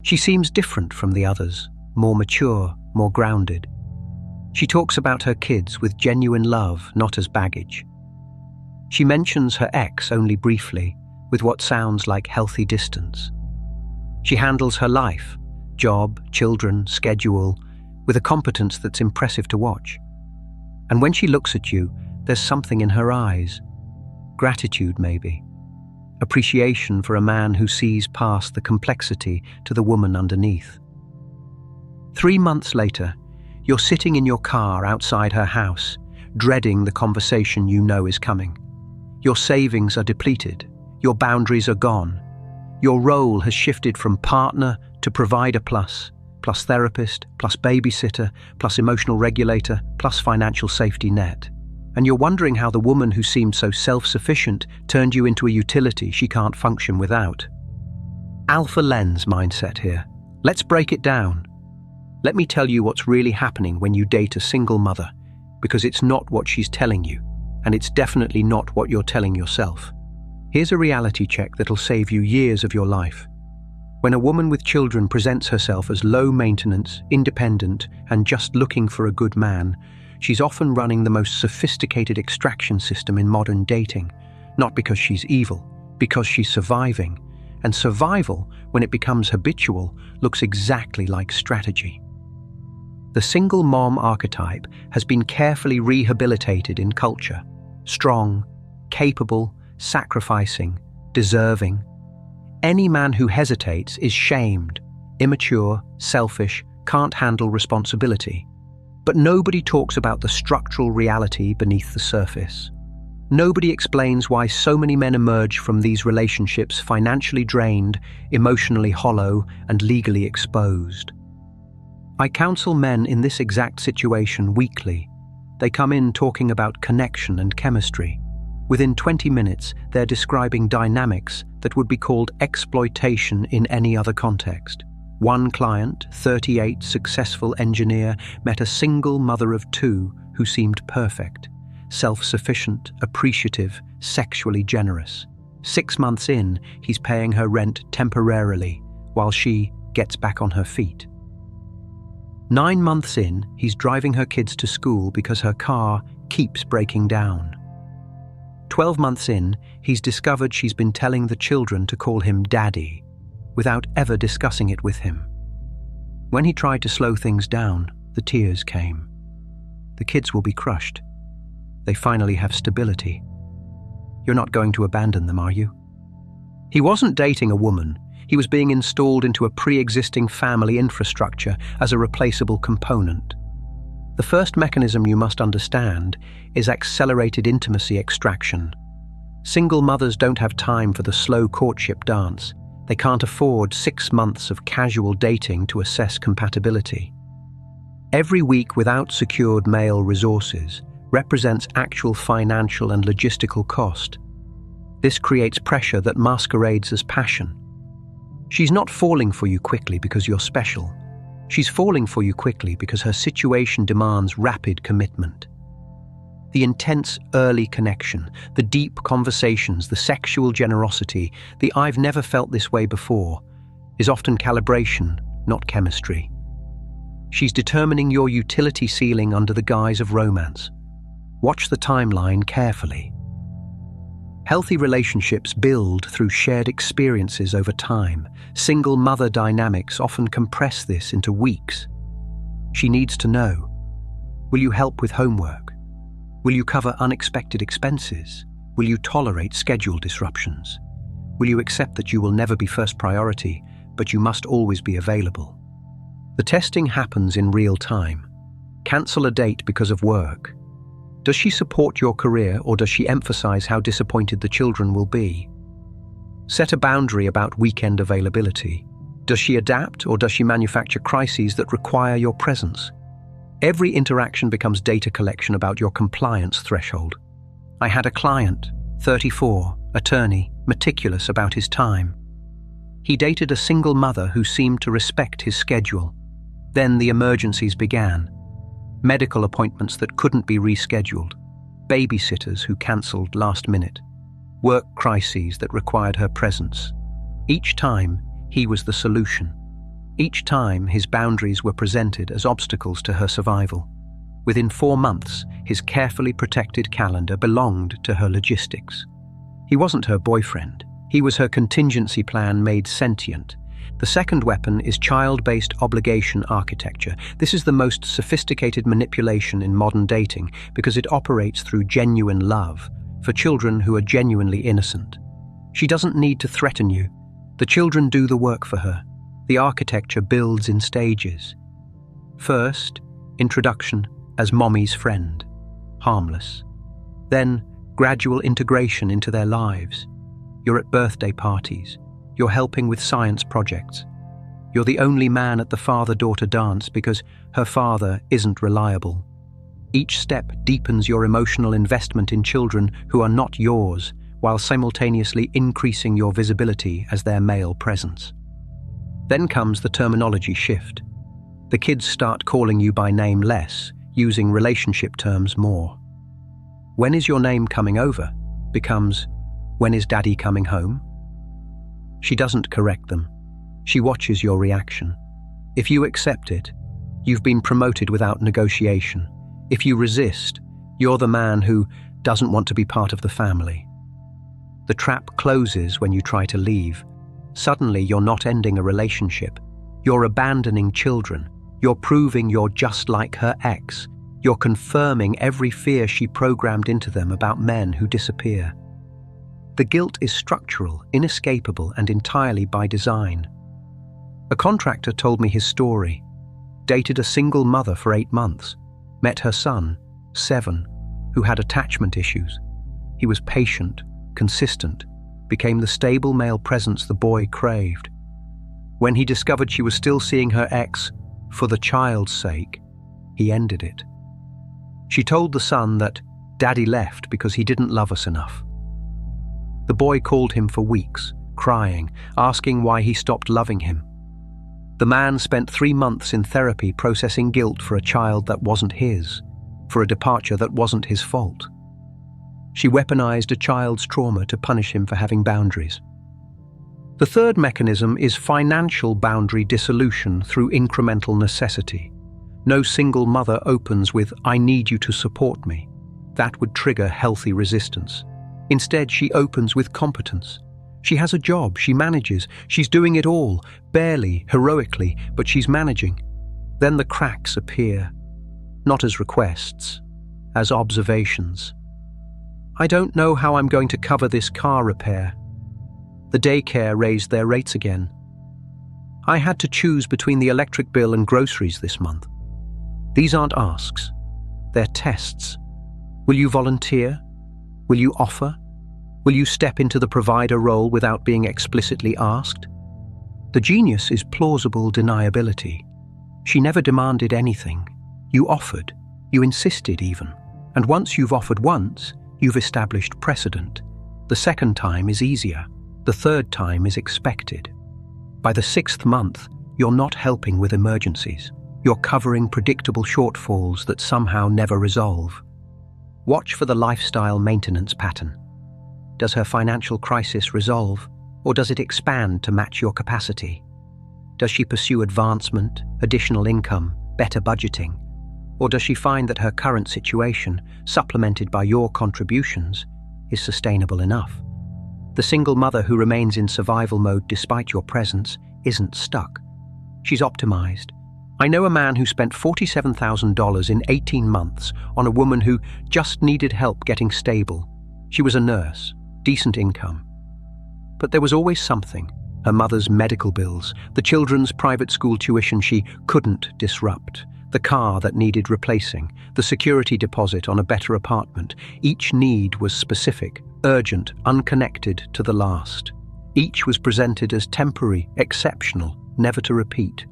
She seems different from the others, more mature, more grounded. She talks about her kids with genuine love, not as baggage. She mentions her ex only briefly, with what sounds like healthy distance. She handles her life, job, children, schedule, with a competence that's impressive to watch. And when she looks at you, there's something in her eyes. Gratitude, maybe. Appreciation for a man who sees past the complexity to the woman underneath. 3 months later, you're sitting in your car outside her house, dreading the conversation you know is coming. Your savings are depleted. Your boundaries are gone. Your role has shifted from partner to provider plus therapist, plus babysitter, plus emotional regulator, plus financial safety net. And you're wondering how the woman who seemed so self-sufficient turned you into a utility she can't function without. Alpha lens mindset here. Let's break it down. Let me tell you what's really happening when you date a single mother, because it's not what she's telling you, and it's definitely not what you're telling yourself. Here's a reality check that'll save you years of your life. When a woman with children presents herself as low maintenance, independent, and just looking for a good man, she's often running the most sophisticated extraction system in modern dating, not because she's evil, because she's surviving. And survival, when it becomes habitual, looks exactly like strategy. The single mom archetype has been carefully rehabilitated in culture. Strong, capable, sacrificing, deserving. Any man who hesitates is shamed, immature, selfish, can't handle responsibility. But nobody talks about the structural reality beneath the surface. Nobody explains why so many men emerge from these relationships financially drained, emotionally hollow, and legally exposed. I counsel men in this exact situation weekly. They come in talking about connection and chemistry. Within 20 minutes, they're describing dynamics that would be called exploitation in any other context. One client, 38, successful engineer, met a single mother of 2 who seemed perfect, self-sufficient, appreciative, sexually generous. 6 months in, he's paying her rent temporarily, while she gets back on her feet. 9 months in, he's driving her kids to school because her car keeps breaking down. 12 months in, he's discovered she's been telling the children to call him daddy, without ever discussing it with him. When he tried to slow things down, the tears came. The kids will be crushed. They finally have stability. You're not going to abandon them, are you? He wasn't dating a woman. He was being installed into a pre-existing family infrastructure as a replaceable component. The first mechanism you must understand is accelerated intimacy extraction. Single mothers don't have time for the slow courtship dance. They can't afford 6 months of casual dating to assess compatibility. Every week without secured male resources represents actual financial and logistical cost. This creates pressure that masquerades as passion. She's not falling for you quickly because you're special. She's falling for you quickly because her situation demands rapid commitment. The intense early connection, the deep conversations, the sexual generosity, the "I've never felt this way before," is often calibration, not chemistry. She's determining your utility ceiling under the guise of romance. Watch the timeline carefully. Healthy relationships build through shared experiences over time. Single mother dynamics often compress this into weeks. She needs to know: will you help with homework? Will you cover unexpected expenses? Will you tolerate schedule disruptions? Will you accept that you will never be first priority, but you must always be available? The testing happens in real time. Cancel a date because of work. Does she support your career, or does she emphasize how disappointed the children will be? Set a boundary about weekend availability. Does she adapt, or does she manufacture crises that require your presence? Every interaction becomes data collection about your compliance threshold. I had a client, 34, attorney, meticulous about his time. He dated a single mother who seemed to respect his schedule. Then the emergencies began. Medical appointments that couldn't be rescheduled, babysitters who cancelled last minute, work crises that required her presence. Each time, he was the solution. Each time, his boundaries were presented as obstacles to her survival. Within 4 months, his carefully protected calendar belonged to her logistics. He wasn't her boyfriend. He was her contingency plan made sentient. The second weapon is child-based obligation architecture. This is the most sophisticated manipulation in modern dating because it operates through genuine love for children who are genuinely innocent. She doesn't need to threaten you. The children do the work for her. The architecture builds in stages. First, introduction as mommy's friend, harmless. Then, gradual integration into their lives. You're at birthday parties. You're helping with science projects. You're the only man at the father-daughter dance because her father isn't reliable. Each step deepens your emotional investment in children who are not yours, while simultaneously increasing your visibility as their male presence. Then comes the terminology shift. The kids start calling you by name less, using relationship terms more. "When is your name coming over?" becomes, "When is daddy coming home?" She doesn't correct them. She watches your reaction. If you accept it, you've been promoted without negotiation. If you resist, you're the man who doesn't want to be part of the family. The trap closes when you try to leave. Suddenly, you're not ending a relationship. You're abandoning children. You're proving you're just like her ex. You're confirming every fear she programmed into them about men who disappear. The guilt is structural, inescapable, and entirely by design. A contractor told me his story. Dated a single mother for 8 months. Met her son, 7, who had attachment issues. He was patient, consistent, became the stable male presence the boy craved. When he discovered she was still seeing her ex for the child's sake, he ended it. She told the son that daddy left because he didn't love us enough. The boy called him for weeks, crying, asking why he stopped loving him. The man spent 3 months in therapy processing guilt for a child that wasn't his, for a departure that wasn't his fault. She weaponized a child's trauma to punish him for having boundaries. The third mechanism is financial boundary dissolution through incremental necessity. No single mother opens with, "I need you to support me." That would trigger healthy resistance. Instead, she opens with competence. She has a job, she manages, she's doing it all, barely, heroically, but she's managing. Then the cracks appear, not as requests, as observations. "I don't know how I'm going to cover this car repair." The daycare raised their rates again. "I had to choose between the electric bill and groceries this month." These aren't asks, they're tests. Will you volunteer? Will you offer? Will you step into the provider role without being explicitly asked? The genius is plausible deniability. She never demanded anything. You offered. You insisted even. And once you've offered once, you've established precedent. The second time is easier. The third time is expected. By the 6th month, you're not helping with emergencies. You're covering predictable shortfalls that somehow never resolve. Watch for the lifestyle maintenance pattern. Does her financial crisis resolve, or does it expand to match your capacity? Does she pursue advancement, additional income, better budgeting? Or does she find that her current situation, supplemented by your contributions, is sustainable enough? The single mother who remains in survival mode despite your presence isn't stuck. She's optimized. I know a man who spent $47,000 in 18 months on a woman who just needed help getting stable. She was a nurse, decent income. But there was always something. Her mother's medical bills, the children's private school tuition she couldn't disrupt, the car that needed replacing, the security deposit on a better apartment. Each need was specific, urgent, unconnected to the last. Each was presented as temporary, exceptional, never to repeat.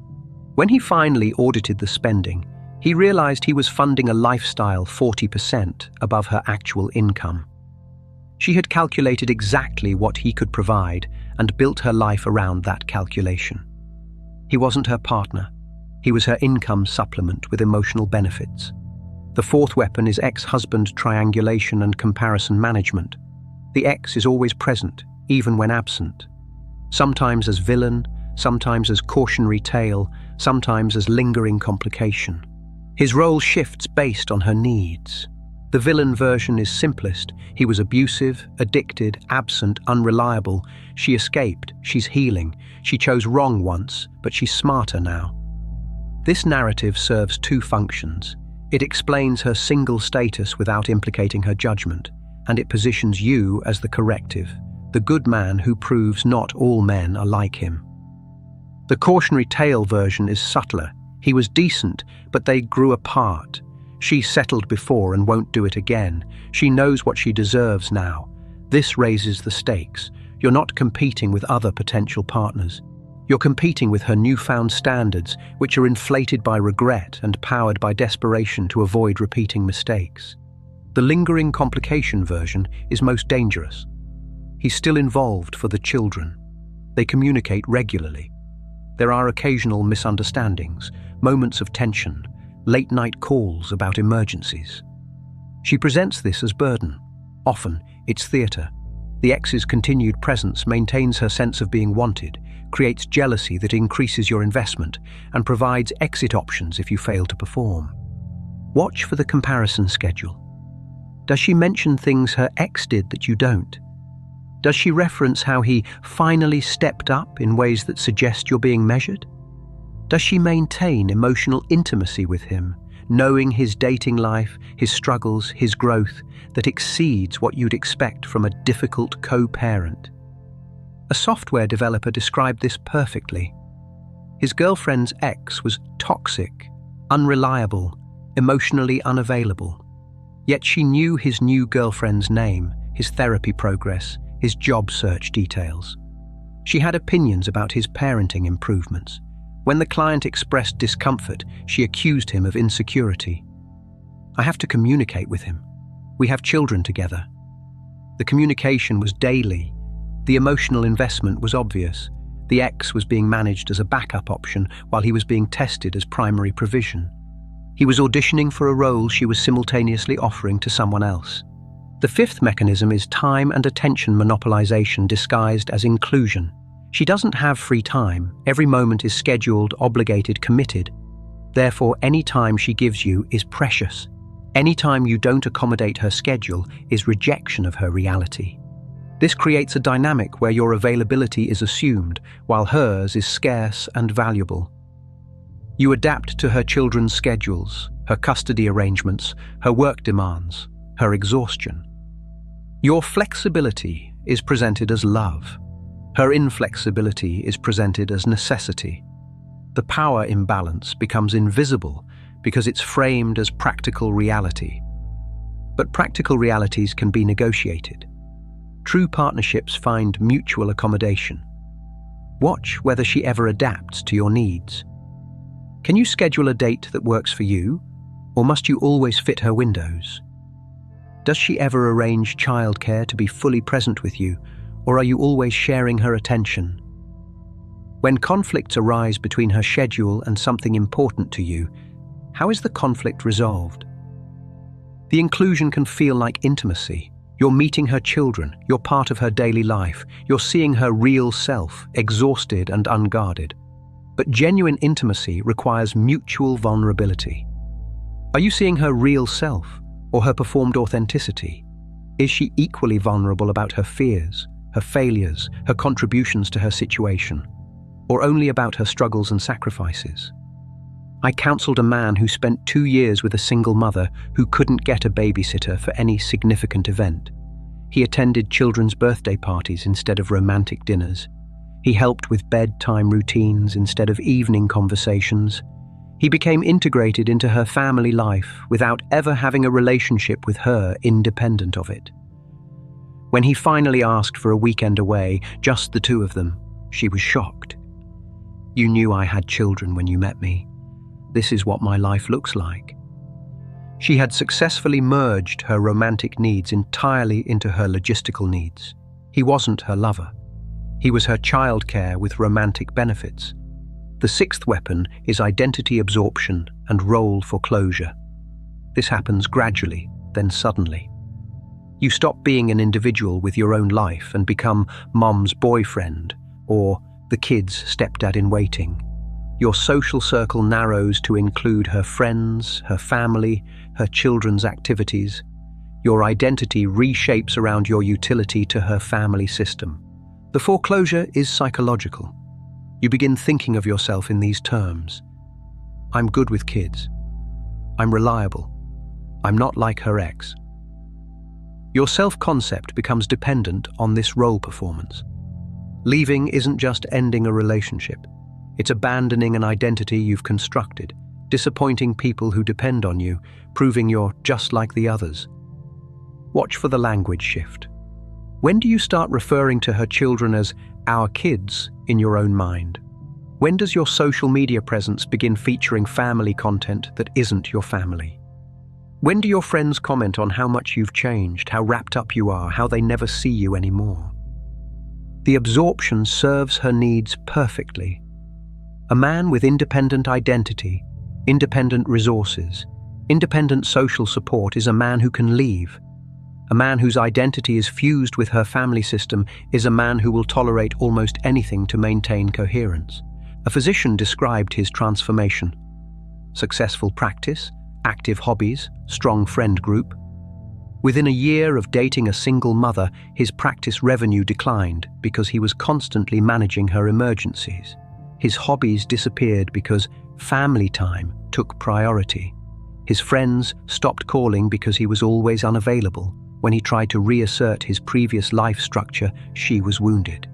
When he finally audited the spending, he realized he was funding a lifestyle 40% above her actual income. She had calculated exactly what he could provide and built her life around that calculation. He wasn't her partner. He was her income supplement with emotional benefits. The fourth weapon is ex-husband triangulation and comparison management. The ex is always present, even when absent. Sometimes as villain, sometimes as cautionary tale, sometimes as lingering complication. His role shifts based on her needs. The villain version is simplest. He was abusive, addicted, absent, unreliable. She escaped. She's healing. She chose wrong once, but she's smarter now. This narrative serves two functions. It explains her single status without implicating her judgment, and it positions you as the corrective, the good man who proves not all men are like him. The cautionary tale version is subtler. He was decent, but they grew apart. She settled before and won't do it again. She knows what she deserves now. This raises the stakes. You're not competing with other potential partners. You're competing with her newfound standards, which are inflated by regret and powered by desperation to avoid repeating mistakes. The lingering complication version is most dangerous. He's still involved for the children. They communicate regularly. There are occasional misunderstandings, moments of tension, late-night calls about emergencies. She presents this as burden. Often, it's theatre. The ex's continued presence maintains her sense of being wanted, creates jealousy that increases your investment, and provides exit options if you fail to perform. Watch for the comparison schedule. Does she mention things her ex did that you don't? Does she reference how he finally stepped up in ways that suggest you're being measured? Does she maintain emotional intimacy with him, knowing his dating life, his struggles, his growth, that exceeds what you'd expect from a difficult co-parent? A software developer described this perfectly. His girlfriend's ex was toxic, unreliable, emotionally unavailable. Yet she knew his new girlfriend's name, his therapy progress, his job search details. She had opinions about his parenting improvements. When the client expressed discomfort, she accused him of insecurity. I have to communicate with him. We have children together. The communication was daily. The emotional investment was obvious. The ex was being managed as a backup option while he was being tested as primary provision. He was auditioning for a role she was simultaneously offering to someone else. The fifth mechanism is time and attention monopolization disguised as inclusion. She doesn't have free time. Every moment is scheduled, obligated, committed. Therefore, any time she gives you is precious. Any time you don't accommodate her schedule is rejection of her reality. This creates a dynamic where your availability is assumed, while hers is scarce and valuable. You adapt to her children's schedules, her custody arrangements, her work demands, her exhaustion. Your flexibility is presented as love. Her inflexibility is presented as necessity. The power imbalance becomes invisible because it's framed as practical reality. But practical realities can be negotiated. True partnerships find mutual accommodation. Watch whether she ever adapts to your needs. Can you schedule a date that works for you, or must you always fit her windows? Does she ever arrange childcare to be fully present with you, or are you always sharing her attention? When conflicts arise between her schedule and something important to you, how is the conflict resolved? The inclusion can feel like intimacy. You're meeting her children, you're part of her daily life, you're seeing her real self, exhausted and unguarded. But genuine intimacy requires mutual vulnerability. Are you seeing her real self, or her performed authenticity? Is she equally vulnerable about her fears, her failures, her contributions to her situation, or only about her struggles and sacrifices? I counseled a man who spent 2 years with a single mother who couldn't get a babysitter for any significant event. He attended children's birthday parties instead of romantic dinners. He helped with bedtime routines instead of evening conversations. He became integrated into her family life without ever having a relationship with her independent of it. When he finally asked for a weekend away, just the two of them, she was shocked. "You knew I had children when you met me. This is what my life looks like." She had successfully merged her romantic needs entirely into her logistical needs. He wasn't her lover. He was her childcare with romantic benefits. The sixth weapon is identity absorption and role foreclosure. This happens gradually, then suddenly. You stop being an individual with your own life and become mom's boyfriend or the kid's stepdad-in-waiting. Your social circle narrows to include her friends, her family, her children's activities. Your identity reshapes around your utility to her family system. The foreclosure is psychological. You begin thinking of yourself in these terms. I'm good with kids. I'm reliable. I'm not like her ex. Your self-concept becomes dependent on this role performance. Leaving isn't just ending a relationship. It's abandoning an identity you've constructed, disappointing people who depend on you, proving you're just like the others. Watch for the language shift. When do you start referring to her children as our kids in your own mind? When does your social media presence begin featuring family content that isn't your family? When do your friends comment on how much you've changed, how wrapped up you are, how they never see you anymore? The absorption serves her needs perfectly. A man with independent identity, independent resources, independent social support is a man who can leave. A man whose identity is fused with her family system is a man who will tolerate almost anything to maintain coherence. A physician described his transformation. Successful practice, active hobbies, strong friend group. Within a year of dating a single mother, his practice revenue declined because he was constantly managing her emergencies. His hobbies disappeared because family time took priority. His friends stopped calling because he was always unavailable. When he tried to reassert his previous life structure, she was wounded.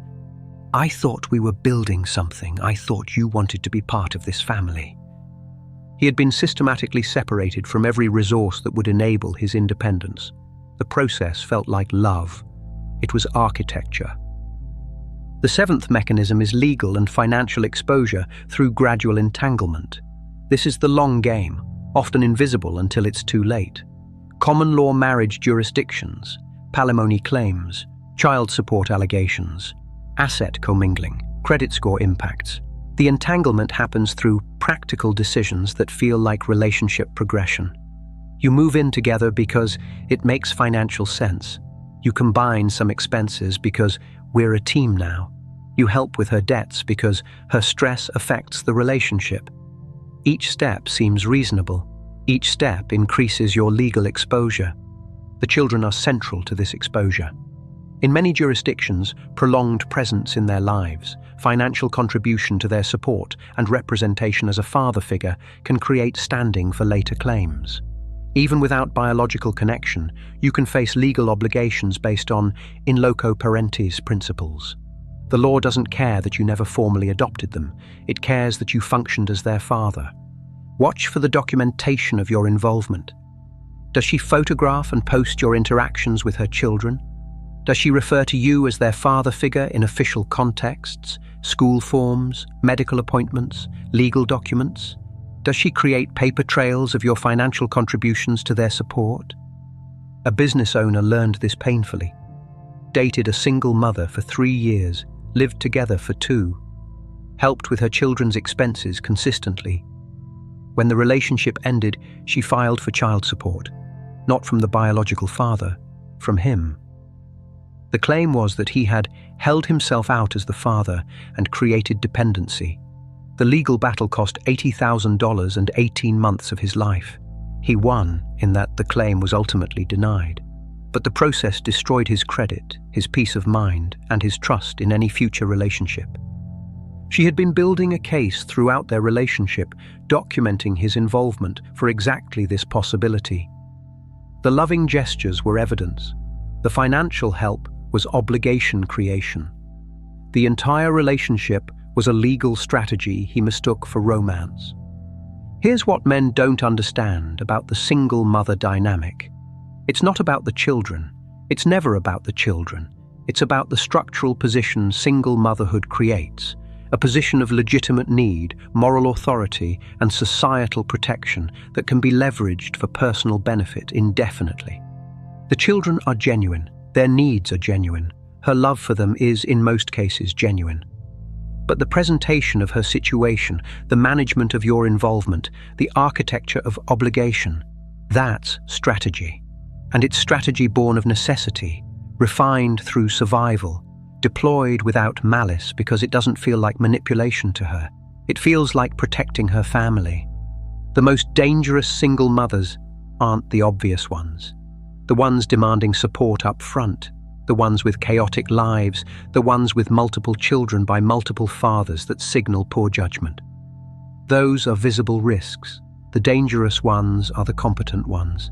I thought we were building something. I thought you wanted to be part of this family. He had been systematically separated from every resource that would enable his independence. The process felt like love. It was architecture. The seventh mechanism is legal and financial exposure through gradual entanglement. This is the long game, often invisible until it's too late. Common law marriage jurisdictions, palimony claims, child support allegations, asset commingling, credit score impacts. The entanglement happens through practical decisions that feel like relationship progression. You move in together because it makes financial sense. You combine some expenses because we're a team now. You help with her debts because her stress affects the relationship. Each step seems reasonable. Each step increases your legal exposure. The children are central to this exposure. In many jurisdictions, prolonged presence in their lives, financial contribution to their support, and representation as a father figure can create standing for later claims. Even without biological connection, you can face legal obligations based on in loco parentis principles. The law doesn't care that you never formally adopted them. It cares that you functioned as their father. Watch for the documentation of your involvement. Does she photograph and post your interactions with her children? Does she refer to you as their father figure in official contexts, school forms, medical appointments, legal documents? Does she create paper trails of your financial contributions to their support? A business owner learned this painfully. Dated a single mother for 3 years, lived together for 2, helped with her children's expenses consistently. When the relationship ended, she filed for child support, not from the biological father, from him. The claim was that he had held himself out as the father and created dependency. The legal battle cost $80,000 and 18 months of his life. He won in that the claim was ultimately denied. But the process destroyed his credit, his peace of mind, and his trust in any future relationship. She had been building a case throughout their relationship, documenting his involvement for exactly this possibility. The loving gestures were evidence. The financial help was obligation creation. The entire relationship was a legal strategy he mistook for romance. Here's what men don't understand about the single mother dynamic. It's not about the children. It's never about the children. It's about the structural position single motherhood creates, a position of legitimate need, moral authority, and societal protection that can be leveraged for personal benefit indefinitely. The children are genuine. Their needs are genuine. Her love for them is, in most cases, genuine. But the presentation of her situation, the management of your involvement, the architecture of obligation, that's strategy. And it's strategy born of necessity, refined through survival, deployed without malice because it doesn't feel like manipulation to her. It feels like protecting her family. The most dangerous single mothers aren't the obvious ones. The ones demanding support up front, the ones with chaotic lives, the ones with multiple children by multiple fathers that signal poor judgment. Those are visible risks. The dangerous ones are the competent ones,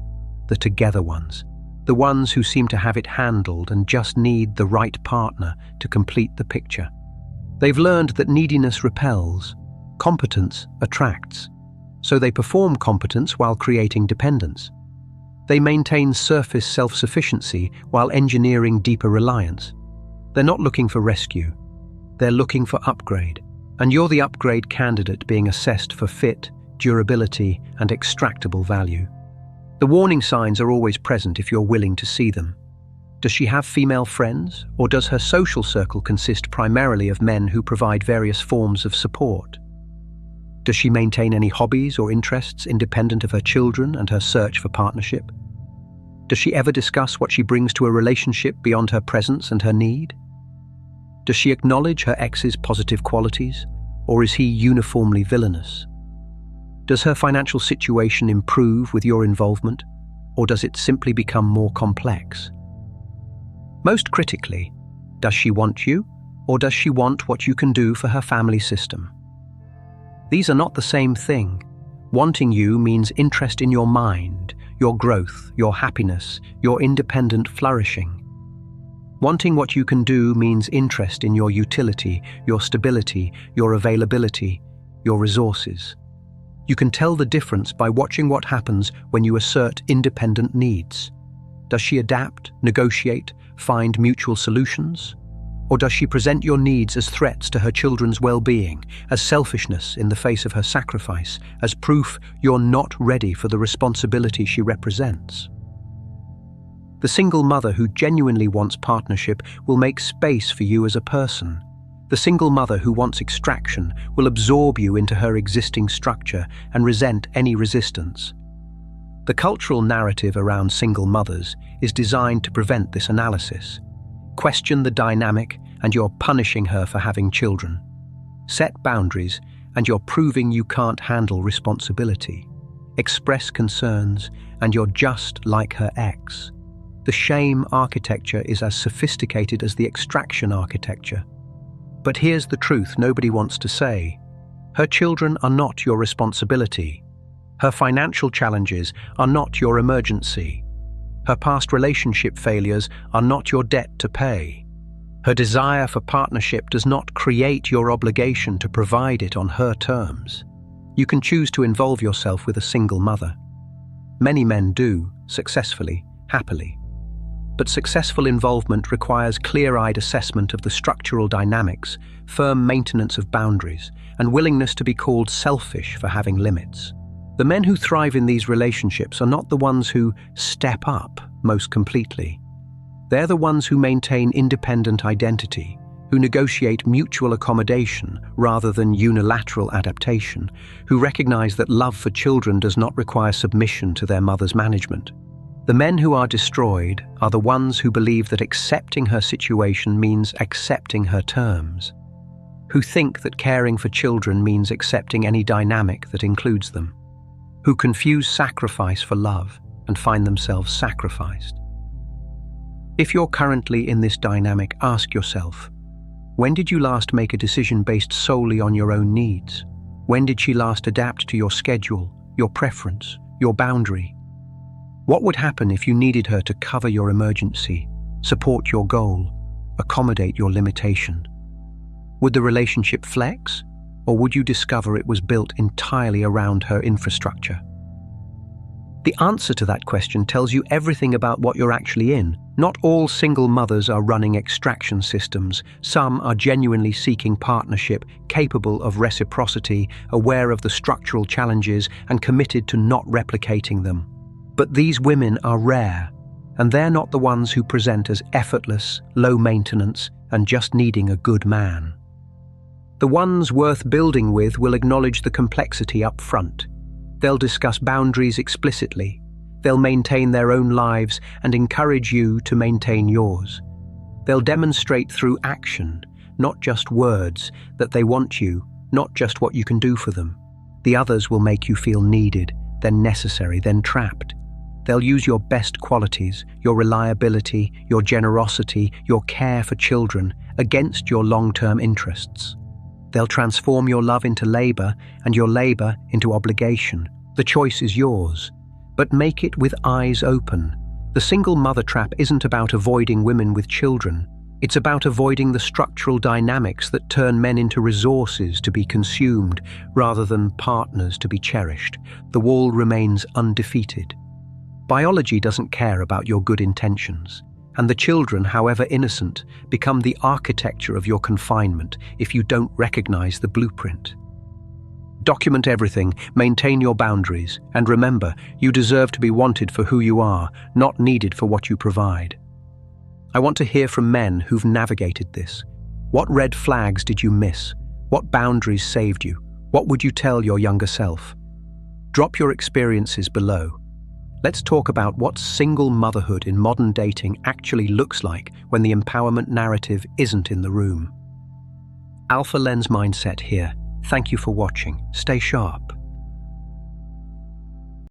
the together ones, the ones who seem to have it handled and just need the right partner to complete the picture. They've learned that neediness repels, competence attracts, so they perform competence while creating dependence. They maintain surface self-sufficiency while engineering deeper reliance. They're not looking for rescue. They're looking for upgrade. And you're the upgrade candidate being assessed for fit, durability, and extractable value. The warning signs are always present if you're willing to see them. Does she have female friends, or does her social circle consist primarily of men who provide various forms of support? Does she maintain any hobbies or interests independent of her children and her search for partnership? Does she ever discuss what she brings to a relationship beyond her presence and her need? Does she acknowledge her ex's positive qualities, or is he uniformly villainous? Does her financial situation improve with your involvement, or does it simply become more complex? Most critically, does she want you, or does she want what you can do for her family system? These are not the same thing. Wanting you means interest in your mind, your growth, your happiness, your independent flourishing. Wanting what you can do means interest in your utility, your stability, your availability, your resources. You can tell the difference by watching what happens when you assert independent needs. Does she adapt, negotiate, find mutual solutions? Or does she present your needs as threats to her children's well-being, as selfishness in the face of her sacrifice, as proof you're not ready for the responsibility she represents? The single mother who genuinely wants partnership will make space for you as a person. The single mother who wants extraction will absorb you into her existing structure and resent any resistance. The cultural narrative around single mothers is designed to prevent this analysis. Question the dynamic, and you're punishing her for having children. Set boundaries, and you're proving you can't handle responsibility. Express concerns, and you're just like her ex. The shame architecture is as sophisticated as the extraction architecture. But here's the truth nobody wants to say. Her children are not your responsibility. Her financial challenges are not your emergency. Her past relationship failures are not your debt to pay. Her desire for partnership does not create your obligation to provide it on her terms. You can choose to involve yourself with a single mother. Many men do, successfully, happily. But successful involvement requires clear-eyed assessment of the structural dynamics, firm maintenance of boundaries, and willingness to be called selfish for having limits. The men who thrive in these relationships are not the ones who step up most completely. They're the ones who maintain independent identity, who negotiate mutual accommodation rather than unilateral adaptation, who recognize that love for children does not require submission to their mother's management. The men who are destroyed are the ones who believe that accepting her situation means accepting her terms, who think that caring for children means accepting any dynamic that includes them, who confuse sacrifice for love and find themselves sacrificed. If you're currently in this dynamic, ask yourself, when did you last make a decision based solely on your own needs? When did she last adapt to your schedule, your preference, your boundary? What would happen if you needed her to cover your emergency, support your goal, accommodate your limitation? Would the relationship flex, or would you discover it was built entirely around her infrastructure? The answer to that question tells you everything about what you're actually in. Not all single mothers are running extraction systems. Some are genuinely seeking partnership, capable of reciprocity, aware of the structural challenges, and committed to not replicating them. But these women are rare, and they're not the ones who present as effortless, low maintenance, and just needing a good man. The ones worth building with will acknowledge the complexity up front. They'll discuss boundaries explicitly. They'll maintain their own lives and encourage you to maintain yours. They'll demonstrate through action, not just words, that they want you, not just what you can do for them. The others will make you feel needed, then necessary, then trapped. They'll use your best qualities, your reliability, your generosity, your care for children, against your long-term interests. They'll transform your love into labor and your labor into obligation. The choice is yours, but make it with eyes open. The single mother trap isn't about avoiding women with children. It's about avoiding the structural dynamics that turn men into resources to be consumed rather than partners to be cherished. The wall remains undefeated. Biology doesn't care about your good intentions, and the children, however innocent, become the architecture of your confinement if you don't recognize the blueprint. Document everything, maintain your boundaries, and remember, you deserve to be wanted for who you are, not needed for what you provide. I want to hear from men who've navigated this. What red flags did you miss? What boundaries saved you? What would you tell your younger self? Drop your experiences below. Let's talk about what single motherhood in modern dating actually looks like when the empowerment narrative isn't in the room. Alpha Lens Mindset here. Thank you for watching. Stay sharp.